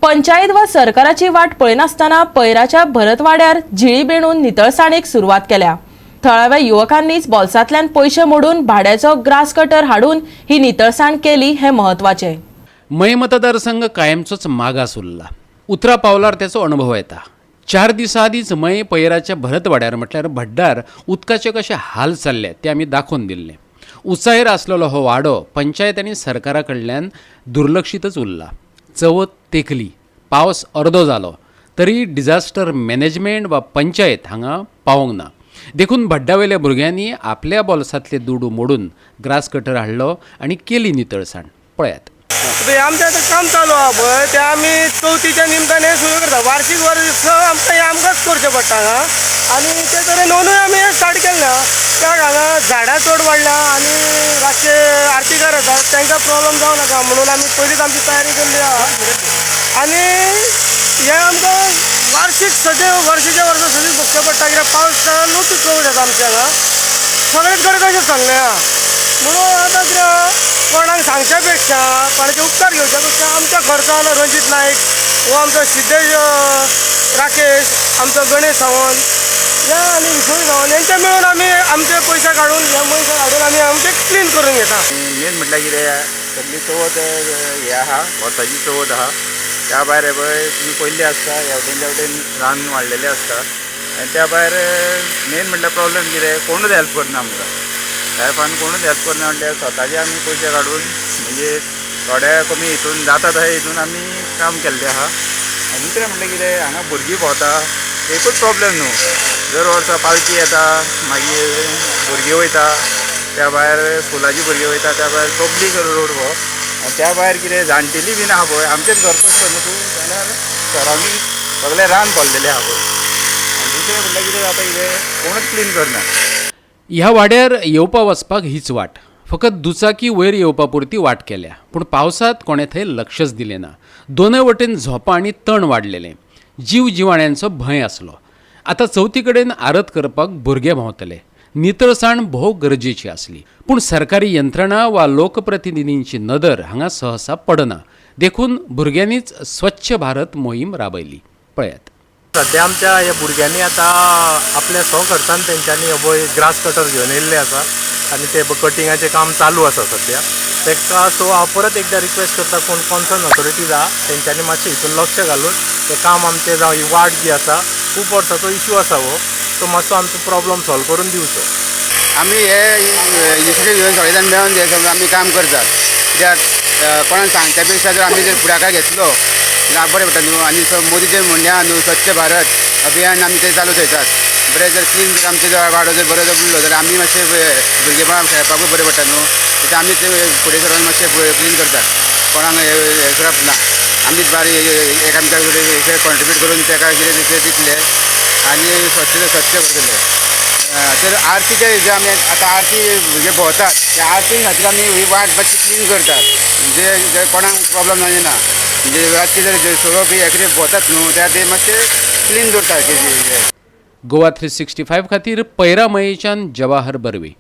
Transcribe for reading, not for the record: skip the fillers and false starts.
पंचायत व सरकाराची वाट पळयनासतना पैराच्या भरतवाड्यार झिळी बेणून नितळसाणेक सुरवात केल्या। थळाव्या युवकांनीच बोल्सांतल्यान पैसे मोडून भाड्याचो ग्रास कटर हाडून ही नितळसाण केली हे महत्वाचे। मय मतदारसंघ कायमचोच मागास उरला। उतरा पावलार त्याचो अनुभव येता। 4 दिसां आदींच मय पैराच्या भरतवाड्यार म्हटल्यार भड्डार उदकाचे कशे हाल चालले ते आमी दाखोवन दिल्ले। उत्साहीर आसलेलो हो वाडो पंचायत आनी सरकारा कडल्यान दुर्लक्षितच उरला। चवथ तेकली, पावस अर्दो जालो तरी डिझास्टर मॅनेजमेंट वा पंचायत हांगा पावोंक ना। देखून भड्डावेल्या भुरग्यांनी आपल्या बोल्सांतले दुडू मोडून ग्रास कटर हाडलो आनी केली नितळसाण। पळयात। आमचें आतां काम चालू आहा पळय तें आमी चवथीच्या निमतान सुरू करता। वार्षिक वर्स आमकां हें आमकांच करचें पडटा हांगा आनी ते तरेन नोंदूय आमी स्टार्ट केल्या। कित्याक हांगा झाडां चड वाडल्या आनी रातचे आरतीकार येतात तांकां प्रॉब्लम जावं नाका म्हणून आमी पयलींच आमची तयारी केल्ली आहा। आनी हें आमकां वार्षिक सदैव वर्साच्या वर्सा सगळीं भोगचें पडटा कित्याक पावसानूच चड येता आमच्या हांगा। सगळेच कडेन तशें चल्लें आहा म्हणून आतां कितें कोणाक सांगच्या पेक्षा कोणाचे उपकार घेवच्या पेक्षा आमच्या खर्चान रणजीत नायक वो आमचो सिद्धेश राकेश आमचो गणेश सावंत हे आनी विष्णू सावंत हेंचे मेळून आमी आमचे पयशे काडून हे पयशे काडून आमी आमचे क्लीन करून घेता। मेन म्हटल्यार कितें सगळी चवथ हे आहा वर्साची चवथ आहा त्या भायर पळय तुमी पयल्ली आसता हेवटेन तेवटेन रान वाडलेलें आसता आनी त्या भायर मेन म्हटल्यार प्रॉब्लेम कितें कोणूच हेल्प करना आमकां। लायफान कोणूच हेल्प करना म्हटल्यार स्वताचे आमी पयशे काडून म्हणजे थोड्या कमी हितून जाता तशें हितून आमी काम केल्लें आहा। आनी दुसरें म्हटल्यार कितें हांगा भुरगीं भोंवता एकूच प्रॉब्लेम न्हू दर वर्सा पालकी येता मागीर भुरगीं वयता त्या भायर स्कुलाची भुरगीं वयता त्या भायर पब्लीक रोड हो आनी त्या भायर कितें जाणटेली बीन आहा पळय आमचेच घर पडटा न्हू तूं जाल्यार सरावंडींग सगळें रान पडलेलें आहा पळय आनी दुसरें म्हटल्यार कितें जाता कितें कोणूच क्लीन करना। ह्या वाड्यार येवपा वचपाक हीच वाट, फकत दुचाकी वयर येवपा पुरती वाट केल्या। पूण पावसांत कोणे थंय लक्षच दिलें ना। दोनय वटेन झोपां आनी तण वाडलेलें, जीव जिवाण्यांचो भंय आसलो। आतां चवथी कडेन आरत करपाक भुरगे भोंवतले। नितळसाण भोव गरजेची आसली, पूण सरकारी यंत्रणा वा लोकप्रतिनिधींची नदर हांगा सहसा पडना। देखून भुरग्यांनीच स्वच्छ भारत मोहीम राबयली। पळयात। सध्या आमच्या ह्या भुरग्यांनी आतां आपल्या खर्चान तेंच्यांनी हो ग्रास कटर घेवन येयल्ले आसा आनी ते कटिंगाचें काम चालू आसा सध्या तेका। सो हांव परत एकदां रिक्वेस्ट करता कोण कॉन्सर्न ऑथॉरिटीज आहा तेंच्यांनी मातशें हितून लक्ष घालून तें काम आमचें जावं ही वाट जी आसा खूब वर्साचो इश्यू आसा हो तो मातसो आमचो प्रॉब्लम सॉल्व करून दिवचो। आमी हे इनिशिएटीव घेवन सगळे जाण मेळून जे आमी काम करतात कित्याक कोणाक सांगच्या पेक्षा जर आमी जर फुडाकार घेतलो जाल्यार बरें पडटा न्हू। आनी मोदीचें म्हणणें आहा न्हू स्वच्छ भारत अभियान आमी ते चालू थंयतात बरें जर क्लीन जर आमचो जर वाडो जर बरो जर उरलो जाल्यार आमी मातशें भुरगेपणां खेळपाकूय बरें पडटा न्हू। तें आमी फुडें सरून मातशें क्लीन करतात कोणाक हें करप ना। आमीच बारीक एकामेका कडेन कॉन्ट्रिब्यूट करून ताका कितें दितले आनी स्वच्छ करतले। तर आरतीच्या हेजे आमी आतां आरती भुरगे भोंवतात त्या आरती खातीर आमी ही वाट मातशी क्लीन करतात म्हणजे कोणाक प्रॉब्लम जायना। म्हणजे रातचे जर सोरोप हे कितें भोंवतात न्हू त्या ते मातशें क्लीन दवरतात। गोवा 365 खातीर पैरा मयेच्यान जवाहर बर्वे।